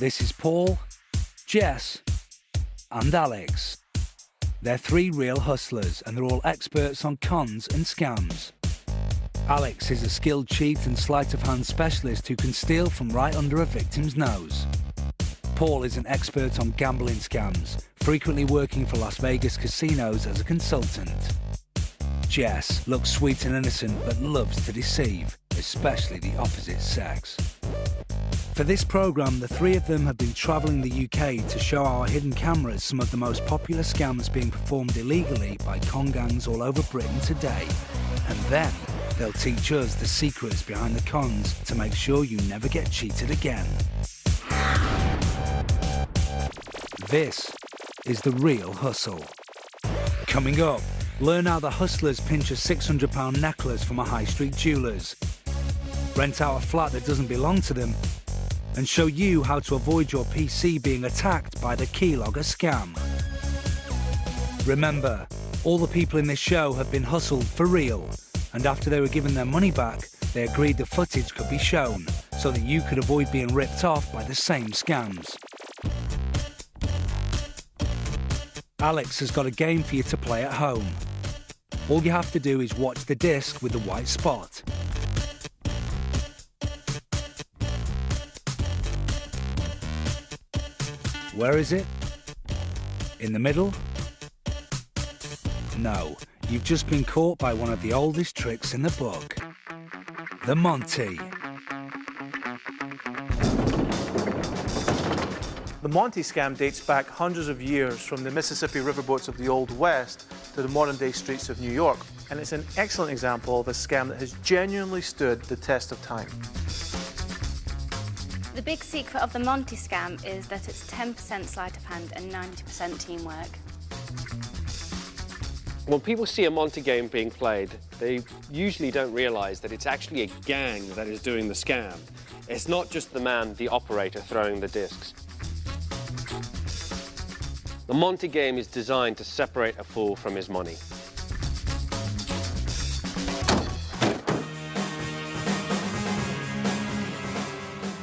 This is Paul, Jess and Alex. They're three real hustlers and they're all experts on cons and scams. Alex is a skilled cheat and sleight of hand specialist who can steal from right under a victim's nose. Paul is an expert on gambling scams, frequently working for Las Vegas casinos as a consultant. Jess looks sweet and innocent but loves to deceive, especially the opposite sex. For this programme, the three of them have been travelling the UK to show our hidden cameras some of the most popular scams being performed illegally by con gangs all over Britain today. And then they'll teach us the secrets behind the cons to make sure you never get cheated again. This is The Real Hustle. Coming up, learn how the hustlers pinch a £600 necklace from a high street jeweller's, rent out a flat that doesn't belong to them, and show you how to avoid your PC being attacked by the keylogger scam. Remember, all the people in this show have been hustled for real, and after they were given their money back, they agreed the footage could be shown so that you could avoid being ripped off by the same scams. Alex has got a game for you to play at home. All you have to do is watch the disc with the white spot. Where is it? In the middle? No, you've just been caught by one of the oldest tricks in the book. The Monty. The Monty scam dates back hundreds of years from the Mississippi riverboats of the Old West to the modern-day streets of New York. And it's an excellent example of a scam that has genuinely stood the test of time. The big secret of the Monty scam is that it's 10% sleight of hand and 90% teamwork. When people see a Monty game being played, they usually don't realise that it's actually a gang that is doing the scam. It's not just the man, the operator, throwing the discs. The Monty game is designed to separate a fool from his money.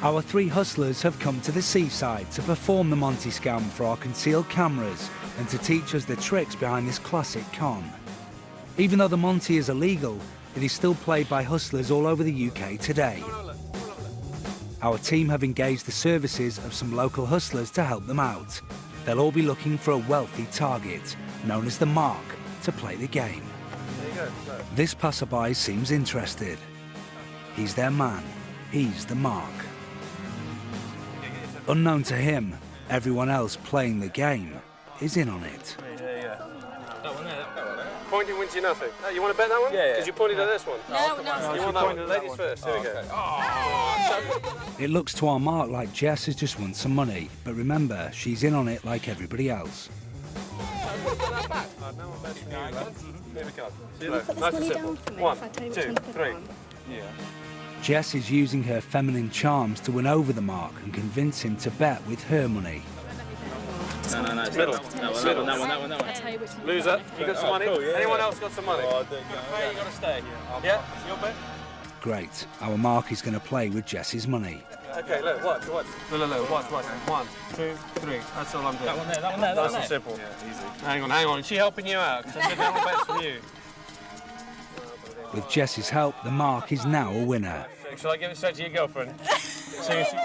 Our three hustlers have come to the seaside to perform the Monty scam for our concealed cameras and to teach us the tricks behind this classic con. Even though the Monty is illegal, it is still played by hustlers all over the UK today. Our team have engaged the services of some local hustlers to help them out. They'll all be looking for a wealthy target, known as the Mark, to play the game. This passerby seems interested. He's their man. He's the Mark. Unknown to him, everyone else playing the game is in on it. Pointing wins you nothing. Oh, you want to bet that one? Yeah. Because you pointed at this one. No. You want that one? Ladies first. Here we go. It looks to our Mark like Jess has just won some money, but remember, she's in on it like everybody else. Nice and simple. 1, 2, 3. Yeah. Jess is using her feminine charms to win over the Mark and convince him to bet with her money. No, it's Middle. That one. Loser. You got some money? Cool, yeah, Anyone else got some money? Oh, you got to stay. Yeah? Your bet? Great, our Mark is going to play with Jess's money. Okay, look, watch. Look, watch. 1, 2, 3. That's all I'm doing. That one there. Nice and simple. Yeah, easy. Hang on. Is she helping you out? Because I said no more bets from you. With Jess's help, the Mark is now a winner. Shall I give it straight to your girlfriend? Seriously?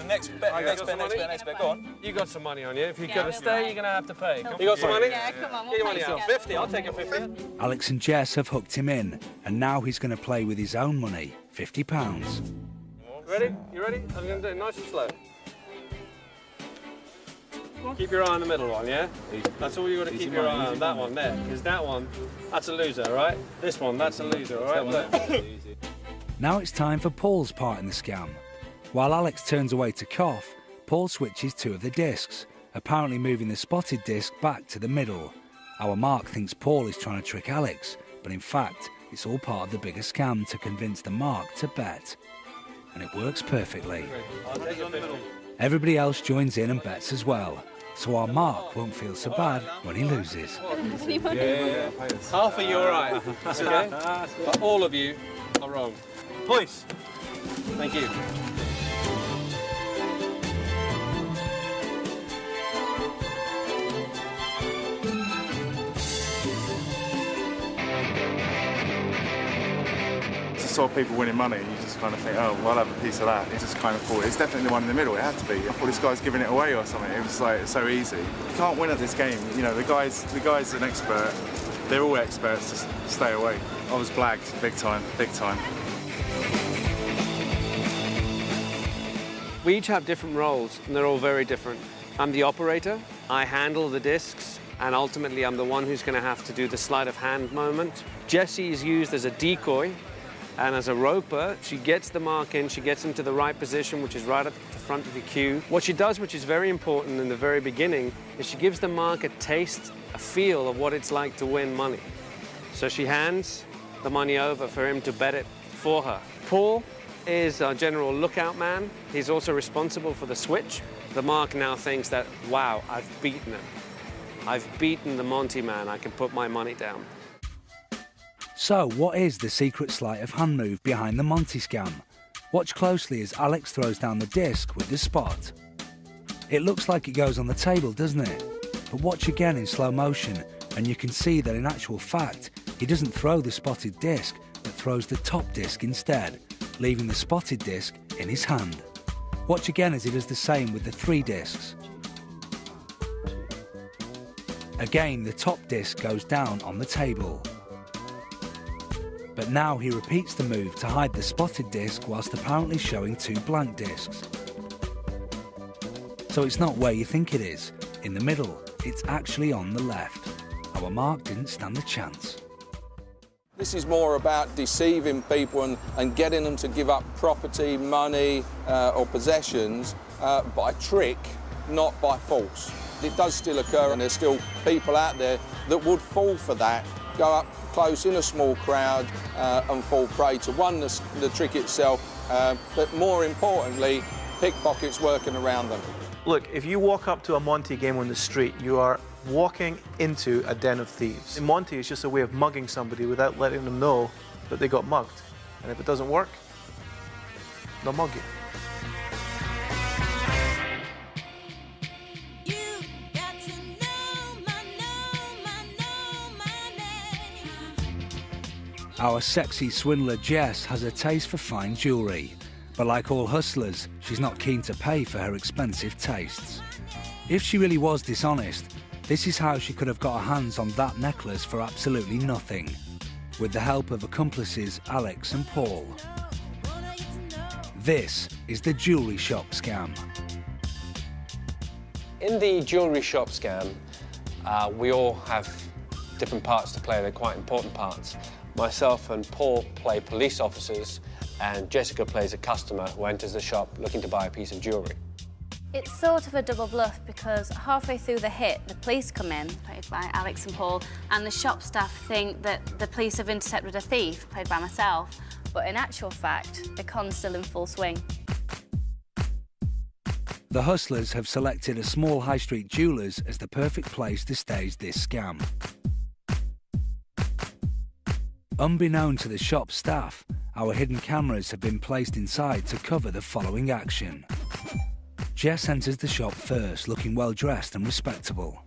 Next bet. Go on. You got some money on you. If you're going to stay, you're going to have to pay. You got some money? Yeah, come on. Get your money out. 50. I'll take a 50. Alex and Jess have hooked him in, and now he's going to play with his own money, £50. Ready? You ready? I'm going to do it nice and slow. Keep your eye on the middle one, yeah? That's all you got to keep your eye on, that one there. Because that one, that's a loser, all right? This one, that's a loser, all right? Now it's time for Paul's part in the scam. While Alex turns away to cough, Paul switches two of the discs, apparently moving the spotted disc back to the middle. Our Mark thinks Paul is trying to trick Alex, but in fact, it's all part of the bigger scam to convince the Mark to bet. And it works perfectly. Everybody else joins in and bets as well, so our Mark won't feel so bad when he loses. Yeah. Half of you are right, okay? But all of you are wrong. Please. Thank you. saw people winning money, you just kind of think, oh, well, I'll have a piece of that. It just kind of thought, it's definitely the one in the middle, it had to be. I thought this guy's giving it away or something. It was like, it's so easy. You can't win at this game. You know, the guy's an expert. They're all experts, just stay away. I was blagged, big time, big time. We each have different roles, and they're all very different. I'm the operator, I handle the discs, and ultimately I'm the one who's going to have to do the sleight of hand moment. Jessie is used as a decoy, and as a roper, she gets the mark in, she gets him to the right position, which is right at the front of the queue. What she does, which is very important in the very beginning, is she gives the mark a taste, a feel of what it's like to win money. So she hands the money over for him to bet it for her. Paul is our general lookout man. He's also responsible for the switch. The mark now thinks that, wow, I've beaten him. I've beaten the Monty man. I can put my money down. So, what is the secret sleight of hand move behind the Monty scam? Watch closely as Alex throws down the disc with the spot. It looks like it goes on the table, doesn't it? But watch again in slow motion, and you can see that in actual fact, he doesn't throw the spotted disc, but throws the top disc instead, leaving the spotted disc in his hand. Watch again as he does the same with the 3 discs. Again, the top disc goes down on the table. But now he repeats the move to hide the spotted disc whilst apparently showing 2 blank discs. So it's not where you think it is, in the middle, it's actually on the left. Our mark didn't stand a chance. This is more about deceiving people and getting them to give up property, money or possessions by trick, not by force. It does still occur, and there's still people out there that would fall for that, go up close in a small crowd and fall prey to, one, the trick itself, but more importantly, pickpockets working around them. Look, if you walk up to a Monty game on the street, you are walking into a den of thieves. In Monty, it's just a way of mugging somebody without letting them know that they got mugged. And if it doesn't work, they'll mug you. Our sexy swindler Jess has a taste for fine jewellery, but like all hustlers, she's not keen to pay for her expensive tastes. If she really was dishonest, this is how she could have got her hands on that necklace for absolutely nothing, with the help of accomplices Alex and Paul. This is the jewellery shop scam. In the jewellery shop scam, we all have different parts to play. They're quite important parts. Myself and Paul play police officers, and Jessica plays a customer who enters the shop looking to buy a piece of jewellery. It's sort of a double bluff because halfway through the hit, the police come in, played by Alex and Paul, and the shop staff think that the police have intercepted a thief, played by myself, but in actual fact, the con's still in full swing. The hustlers have selected a small high street jeweller's as the perfect place to stage this scam. Unbeknown to the shop staff, our hidden cameras have been placed inside to cover the following action. Jess enters the shop first, looking well dressed and respectable.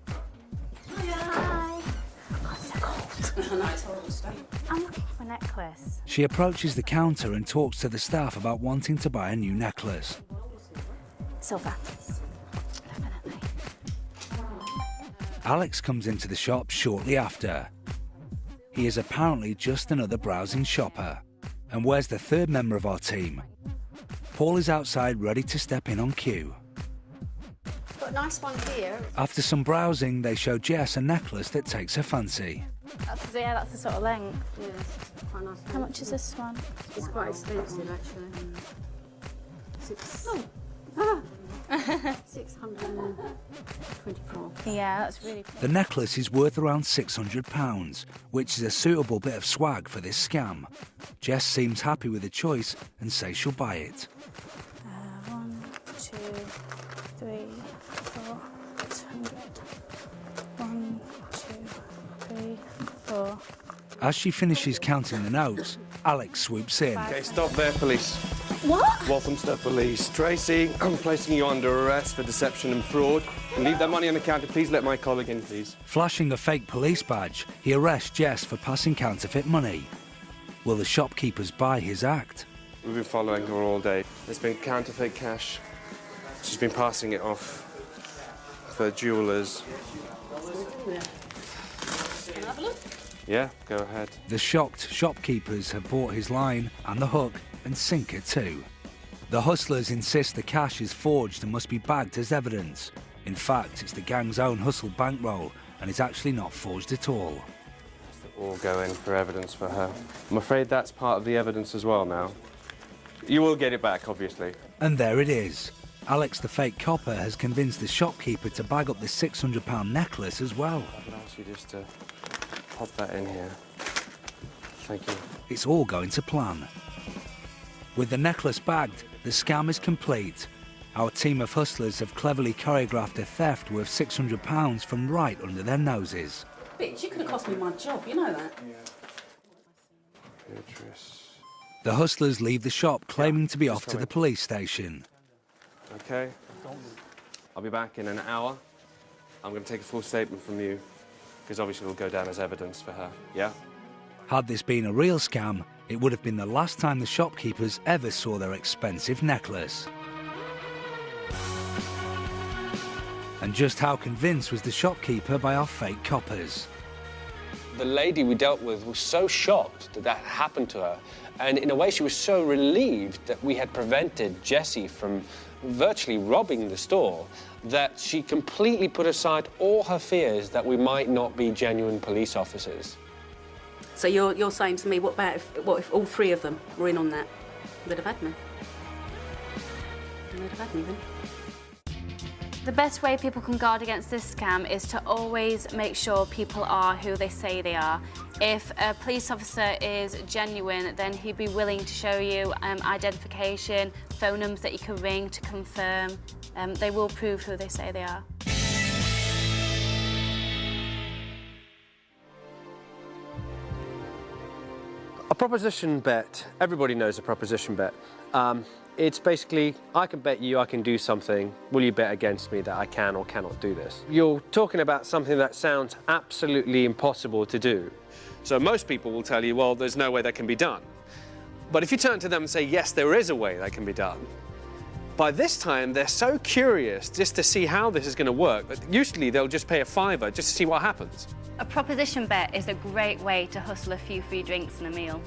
Hi. Oh, so cold. I'm looking for a necklace. She approaches the counter and talks to the staff about wanting to buy a new necklace. Silver. Definitely. Alex comes into the shop shortly after. He is apparently just another browsing shopper. And where's the third member of our team? Paul is outside ready to step in on cue. Got a nice one here. After some browsing, they show Jess a necklace that takes her fancy. That's the sort of length. Yeah, quite nice. How much is this one? It's quite expensive, actually. Oh. 624. Yeah, that's really... The necklace is worth around £600, which is a suitable bit of swag for this scam. Jess seems happy with the choice and says she'll buy it. 1, 2, 3, 4, 600. 1, 2, 3, 4. As she finishes counting the notes, Alex swoops in. Okay, stop there, police. What? Welcome to the police. Tracy, I'm placing you under arrest for deception and fraud. Leave that money on the counter. Please let my colleague in, please. Flashing a fake police badge, he arrests Jess for passing counterfeit money. Will the shopkeepers buy his act? We've been following her all day. There's been counterfeit cash. She's been passing it off for jewellers. Yeah, go ahead. The shocked shopkeepers have bought his line and the hook and sinker too. The hustlers insist the cash is forged and must be bagged as evidence. In fact, it's the gang's own hustle bankroll and is actually not forged at all. All go in for evidence for her. I'm afraid that's part of the evidence as well now. You will get it back, obviously. And there it is. Alex the fake copper has convinced the shopkeeper to bag up the £600 necklace as well. I would ask you just to pop that in here. Thank you. It's all going to plan. With the necklace bagged, the scam is complete. Our team of hustlers have cleverly choreographed a theft worth £600 from right under their noses. Bitch, you could have cost me my job, you know that? Beatrice. The hustlers leave the shop claiming to be off to the police station. Okay. I'll be back in an hour. I'm going to take a full statement from you, because obviously it'll go down as evidence for her, yeah? Had this been a real scam, it would have been the last time the shopkeepers ever saw their expensive necklace. And just how convinced was the shopkeeper by our fake coppers? The lady we dealt with was so shocked that that happened to her. And in a way, she was so relieved that we had prevented Jessie from virtually robbing the store that she completely put aside all her fears that we might not be genuine police officers. So you're saying to me, what if all three of them were in on that? They'd have had me. They'd have had me then. The best way people can guard against this scam is to always make sure people are who they say they are. If a police officer is genuine, then he'd be willing to show you identification, phone numbers that you can ring to confirm. They will prove who they say they are. A proposition bet, everybody knows a proposition bet. It's basically, I can bet you I can do something. Will you bet against me that I can or cannot do this? You're talking about something that sounds absolutely impossible to do. So most people will tell you, well, there's no way that can be done. But if you turn to them and say, yes, there is a way that can be done, by this time, they're so curious just to see how this is going to work that usually they'll just pay a £5 just to see what happens. A proposition bet is a great way to hustle a few free drinks and a meal.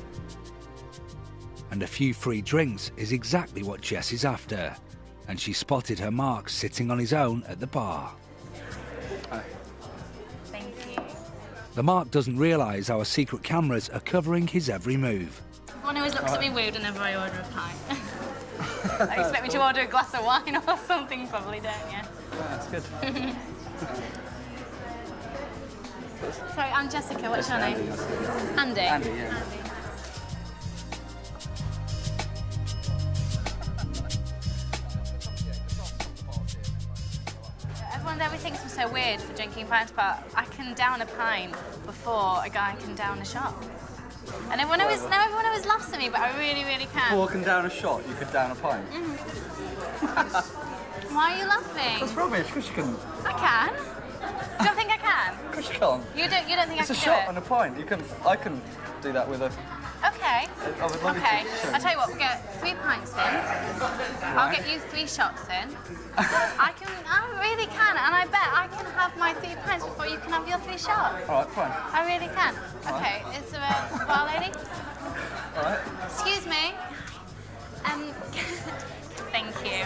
And a few free drinks is exactly what Jess is after. And she spotted her Mark sitting on his own at the bar. Thank you. The Mark doesn't realise our secret cameras are covering his every move. Everyone always looks at me weird whenever I order a pint. I expect me to order a glass of wine or something, probably, don't you? Yeah, that's good. Sorry, I'm Jessica. What's your name? Andy. Andy, yeah. Andy. Everyone there thinks I'm so weird for drinking pints, but I can down a pint before a guy can down a shot. And everyone always laughs at me, but I really, really can. Walking down a shot, you could down a pint. Why are you laughing? That's rubbish, because you can. I can. You don't think I can? Of course you can't. You don't think I can do it? It's a shot and a pint. I can do that with a. Okay. I would love you Okay. to. I'll tell you what, we'll get 3 pints in. I'll get you 3 shots in. I really can, and I bet I can have my 3 pints before you can have your 3 shots. All right, fine. I really can. Okay, is there a bar lady? All right. Excuse me. Thank you.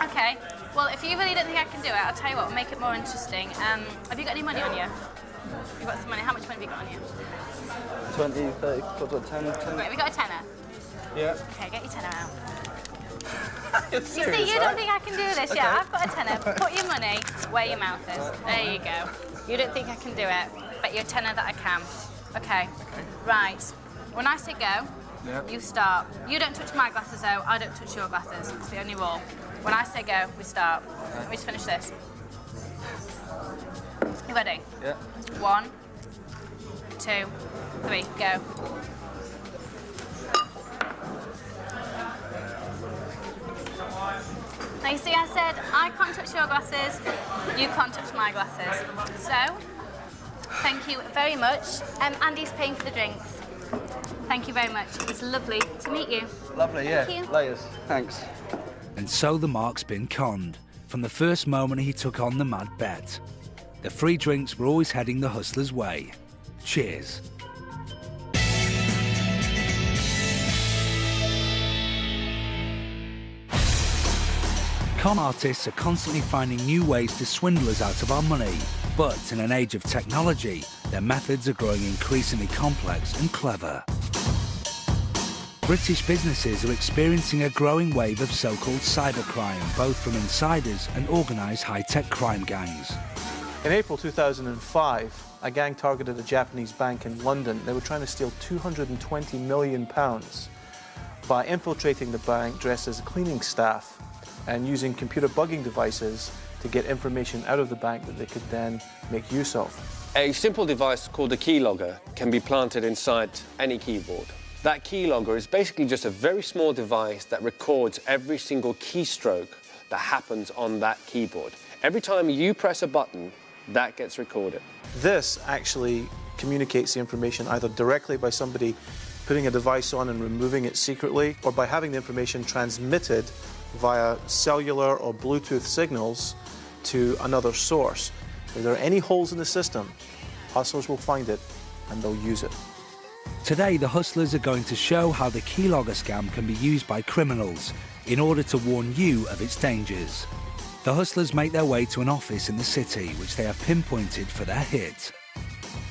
Okay. Well, if you really don't think I can do it, I'll tell you what, we'll make it more interesting. Have you got any money on you? You've got some money. How much money have you got on you? 20, 30, got 10. Right, we got a tenner. Yeah. Okay, get your tenner out. You're You serious, see, you right? don't think I can do this, yeah? I've got a tenner. Put your money where your mouth is. There you go. You don't think I can do it, but you're a tenner that I can. Okay. Right. When I say go, you start. You don't touch my glasses, though. I don't touch your glasses. It's the only rule. When I say go, we start. Let me just finish this. You ready? Yeah. 1, 2, 3, go. Now you see I said I can't touch your glasses, you can't touch my glasses. So, thank you very much. Andy's paying for the drinks. Thank you very much. It was lovely to meet you. Lovely, yeah. Thank you. Layers. Thanks. And so the Mark's been conned from the first moment he took on the mad bet. The free drinks were always heading the hustler's way. Cheers. Con artists are constantly finding new ways to swindle us out of our money. But in an age of technology, their methods are growing increasingly complex and clever. British businesses are experiencing a growing wave of so-called cybercrime, both from insiders and organised high-tech crime gangs. In April 2005, a gang targeted a Japanese bank in London. They were trying to steal £220 million by infiltrating the bank dressed as cleaning staff and using computer bugging devices to get information out of the bank that they could then make use of. A simple device called a keylogger can be planted inside any keyboard. That keylogger is basically just a very small device that records every single keystroke that happens on that keyboard. Every time you press a button, that gets recorded. This actually communicates the information either directly by somebody putting a device on and removing it secretly, or by having the information transmitted via cellular or Bluetooth signals to another source. If there are any holes in the system, hustlers will find it and they'll use it. Today, the hustlers are going to show how the keylogger scam can be used by criminals in order to warn you of its dangers. The hustlers make their way to an office in the city, which they have pinpointed for their hit.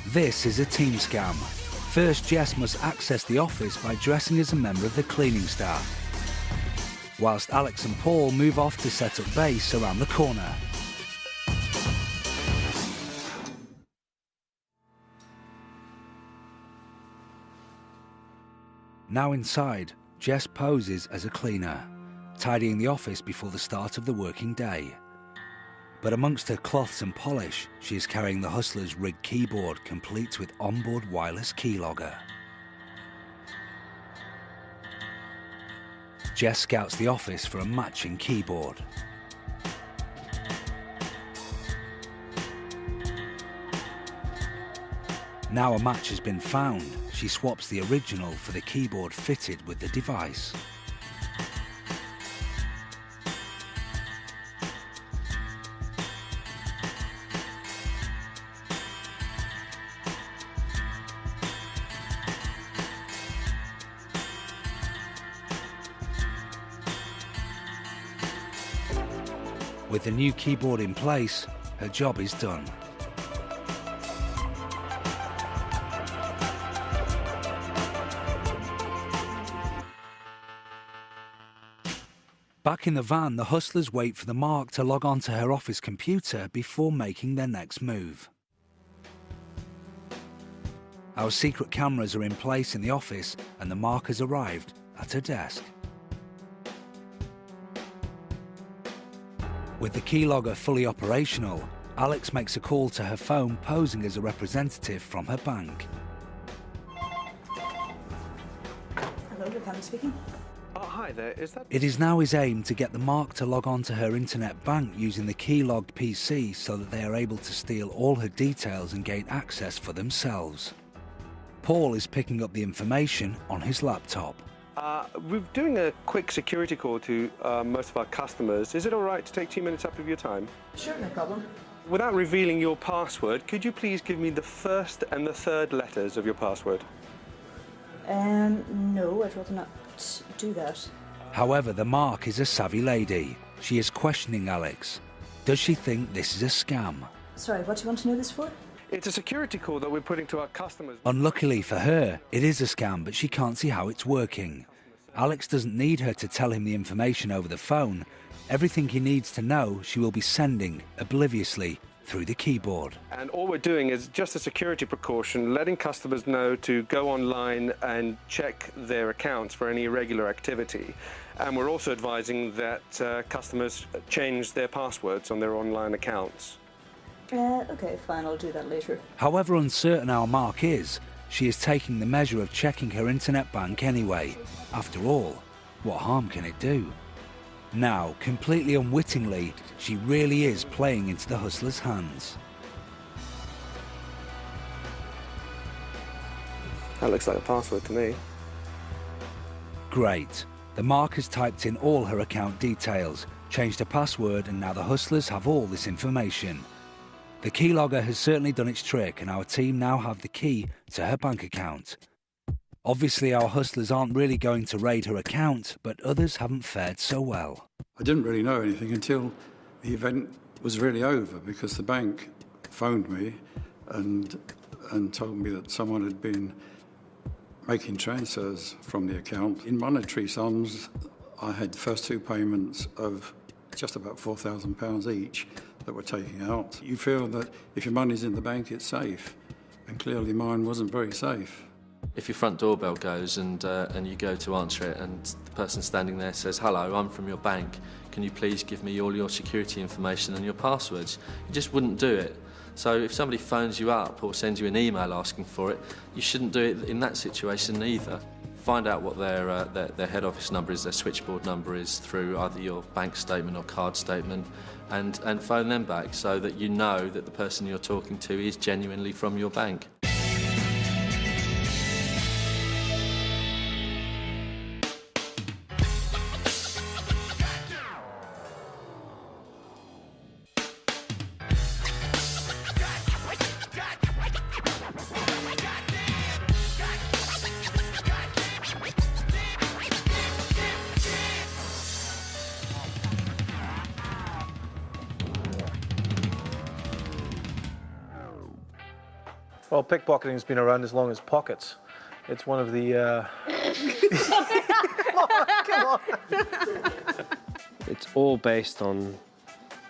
This is a team scam. First, Jess must access the office by dressing as a member of the cleaning staff, whilst Alex and Paul move off to set up base around the corner. Now inside, Jess poses as a cleaner, tidying the office before the start of the working day. But amongst her cloths and polish, she is carrying the hustler's rigged keyboard, complete with onboard wireless keylogger. Jess scouts the office for a matching keyboard. Now a match has been found, she swaps the original for the keyboard fitted with the device. With the new keyboard in place, her job is done. Back in the van, the hustlers wait for the Mark to log on to her office computer before making their next move. Our secret cameras are in place in the office and the Mark has arrived at her desk. With the keylogger fully operational, Alex makes a call to her phone posing as a representative from her bank. Hello, Clement speaking. Oh, hi there. Is that... It is now his aim to get the Mark to log on to her internet bank using the key-logged PC so that they are able to steal all her details and gain access for themselves. Paul is picking up the information on his laptop. We're doing a quick security call to most of our customers. Is it all right to take 2 minutes up of your time? Sure, no problem. Without revealing your password, could you please give me the first and the third letters of your password? No, I'd rather not do that. However, the Mark is a savvy lady. She is questioning Alex. Does she think this is a scam? Sorry, what do you want to know this for? It's a security call that we're putting to our customers. Unluckily for her, it is a scam, but she can't see how it's working. Alex doesn't need her to tell him the information over the phone. Everything he needs to know, she will be sending, obliviously, through the keyboard. And all we're doing is just a security precaution, letting customers know to go online and check their accounts for any irregular activity. And we're also advising that customers change their passwords on their online accounts. Okay, fine, I'll do that later. However uncertain our Mark is, she is taking the measure of checking her internet bank anyway. After all, what harm can it do? Now, completely unwittingly, she really is playing into the hustler's hands. That looks like a password to me. Great. The mark has typed in all her account details, changed her password, and now the hustlers have all this information. The keylogger has certainly done its trick, and our team now have the key to her bank account. Obviously, our hustlers aren't really going to raid her account, but others haven't fared so well. I didn't really know anything until the event was really over, because the bank phoned me and told me that someone had been making transfers from the account. In monetary sums, I had the first two payments of just about £4,000 each that were taking out. You feel that if your money's in the bank, it's safe, and clearly mine wasn't very safe. If your front doorbell goes and you go to answer it and the person standing there says, "Hello, I'm from your bank, can you please give me all your security information and your passwords?" You just wouldn't do it. So if somebody phones you up or sends you an email asking for it, you shouldn't do it in that situation either. Find out what their head office number is, their switchboard number is, through either your bank statement or card statement, and phone them back so that you know that the person you're talking to is genuinely from your bank. Well, pickpocketing has been around as long as pockets. It's one of the... Come on. It's all based on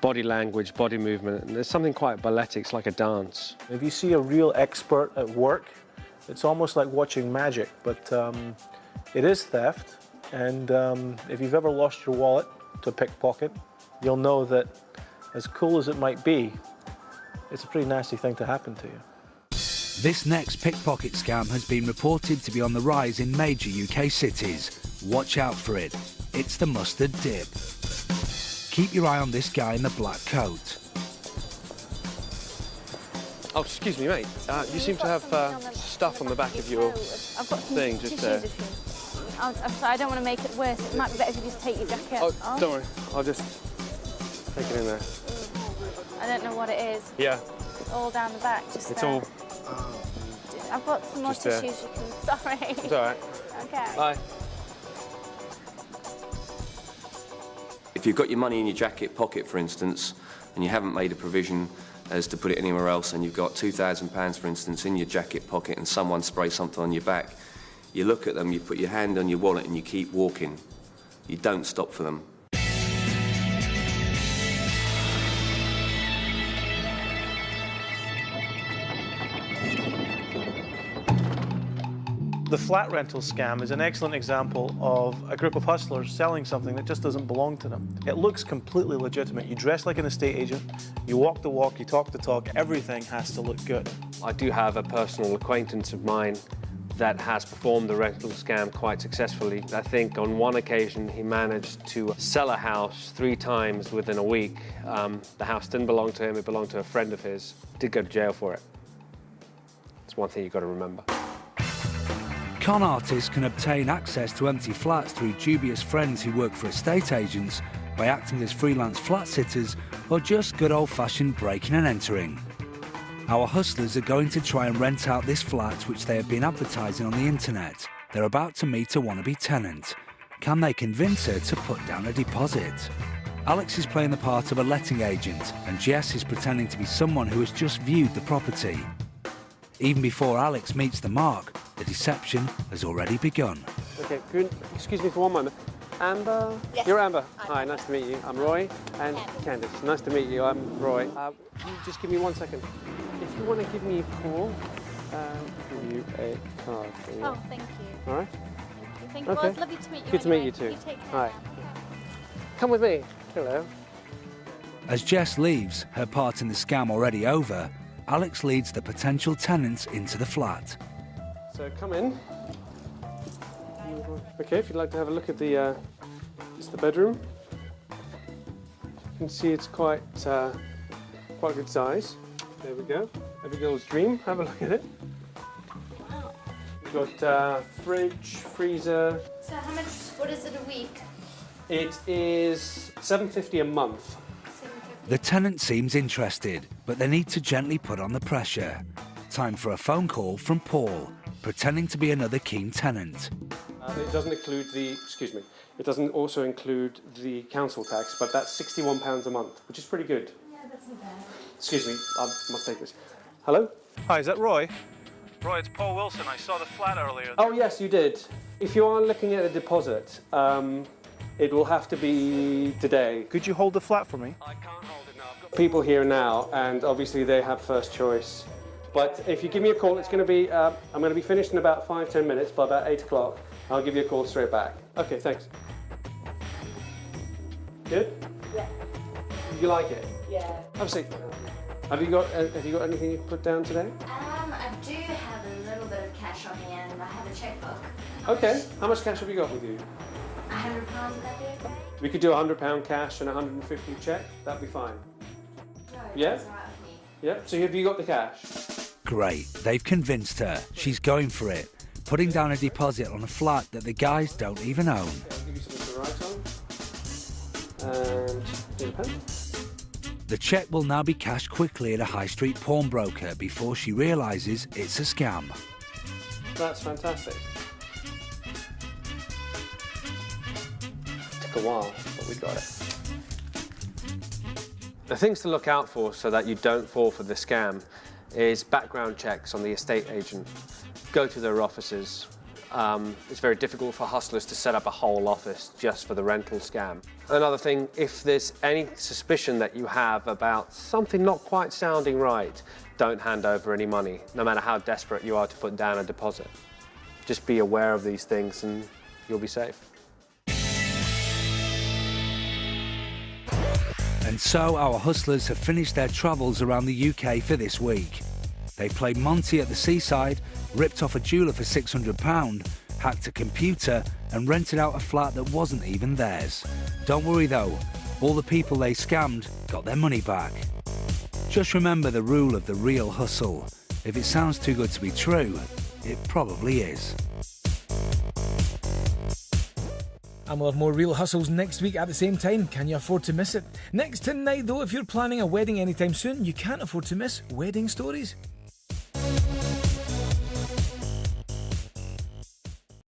body language, body movement, and there's something quite balletic, it's like a dance. If you see a real expert at work, it's almost like watching magic, but it is theft, and if you've ever lost your wallet to a pickpocket, you'll know that as cool as it might be, it's a pretty nasty thing to happen to you. This next pickpocket scam has been reported to be on the rise in major UK cities. Watch out for it. It's the mustard dip. Keep your eye on this guy in the black coat. Oh, excuse me, mate. You seem to have stuff on the back of your thing just there. I'm sorry, I don't want to make it worse. It might be better if you just take your jacket off. Don't worry. I'll just take it in there. I don't know what it is. Yeah. It's all down the back, just It's there. all... I've got some more tissues you can... Sorry. It's all right. Okay. Bye. If you've got your money in your jacket pocket, for instance, and you haven't made a provision as to put it anywhere else, and you've got £2,000, for instance, in your jacket pocket, and someone sprays something on your back, you look at them, you put your hand on your wallet, and you keep walking. You don't stop for them. The flat rental scam is an excellent example of a group of hustlers selling something that just doesn't belong to them. It looks completely legitimate. You dress like an estate agent, you walk the walk, you talk the talk, everything has to look good. I do have a personal acquaintance of mine that has performed the rental scam quite successfully. I think on one occasion he managed to sell a house 3 times within a week. The house didn't belong to him, it belonged to a friend of his. Did go to jail for it. It's one thing you've got to remember. Con artists can obtain access to empty flats through dubious friends who work for estate agents, by acting as freelance flat sitters, or just good old-fashioned breaking and entering. Our hustlers are going to try and rent out this flat which they have been advertising on the internet. They're about to meet a wannabe tenant. Can they convince her to put down a deposit? Alex is playing the part of a letting agent, and Jess is pretending to be someone who has just viewed the property. Even before Alex meets the mark, the deception has already begun. Okay, good. Excuse me for one moment. Amber? Yes. You're Amber. Hi, nice to meet you. I'm Roy. And Candice, nice to meet you. I'm Roy. You just give me 1 second. If you want to give me a call, I'll give you a card. Oh, thank you. All right? Thank you. Okay. Well, it's lovely to meet you. Good to meet anyway. you too. You take care. Hi. Come with me. Hello. As Jess leaves, her part in the scam already over, Alex leads the potential tenants into the flat. So come in. Okay, if you'd like to have a look at the bedroom. You can see it's quite good size. There we go. Every girl's dream. Have a look at it. got fridge, freezer. So how much, what is it a week? It is $7.50 a month. The tenant seems interested, but they need to gently put on the pressure. Time for a phone call from Paul, pretending to be another keen tenant. It doesn't include the, it doesn't also include the council tax, but that's £61 a month, which is pretty good. Yeah, that's not bad. Excuse me, I must take this. Hello? Hi, is that Roy? Roy, it's Paul Wilson. I saw the flat earlier. Oh, yes, you did. If you are looking at a deposit, it will have to be today. Could you hold the flat for me? I can't hold it now. I've got people here now, and obviously they have first choice. But if you give me a call, it's going to be, I'm going to be finished in about 5-10 minutes, by about 8 o'clock. I'll give you a call straight back. Okay, thanks. Good? Yeah. You like it? Yeah. Have a seat. Have you got anything you can put down today? I do have a little bit of cash on me and I have a checkbook. Okay. How much cash have you got with you? £100, would that be okay? We could do £100 cash and $150 check. That'd be fine. No, Yeah? that's all right with me. Yeah. So have you got the cash? Great, they've convinced her. She's going for it, putting down a deposit on a flat that the guys don't even own. Okay, I'll give you something to write on. And here's a pen. The cheque will now be cashed quickly at a high street pawnbroker before she realises it's a scam. That's fantastic. Took a while, but we got it. The things to look out for so that you don't fall for the scam is background checks on the estate agent. Go to their offices. It's very difficult for hustlers to set up a whole office just for the rental scam. Another thing, if there's any suspicion that you have about something not quite sounding right, don't hand over any money, no matter how desperate you are to put down a deposit. Just be aware of these things and you'll be safe. And so our hustlers have finished their travels around the UK for this week. They played Monty at the seaside, ripped off a jeweller for £600, hacked a computer and rented out a flat that wasn't even theirs. Don't worry though, all the people they scammed got their money back. Just remember the rule of the real hustle. If it sounds too good to be true, it probably is. And we'll have more Real Hustles next week at the same time. Can you afford to miss it? Next tonight though, if you're planning a wedding anytime soon, you can't afford to miss Wedding Stories.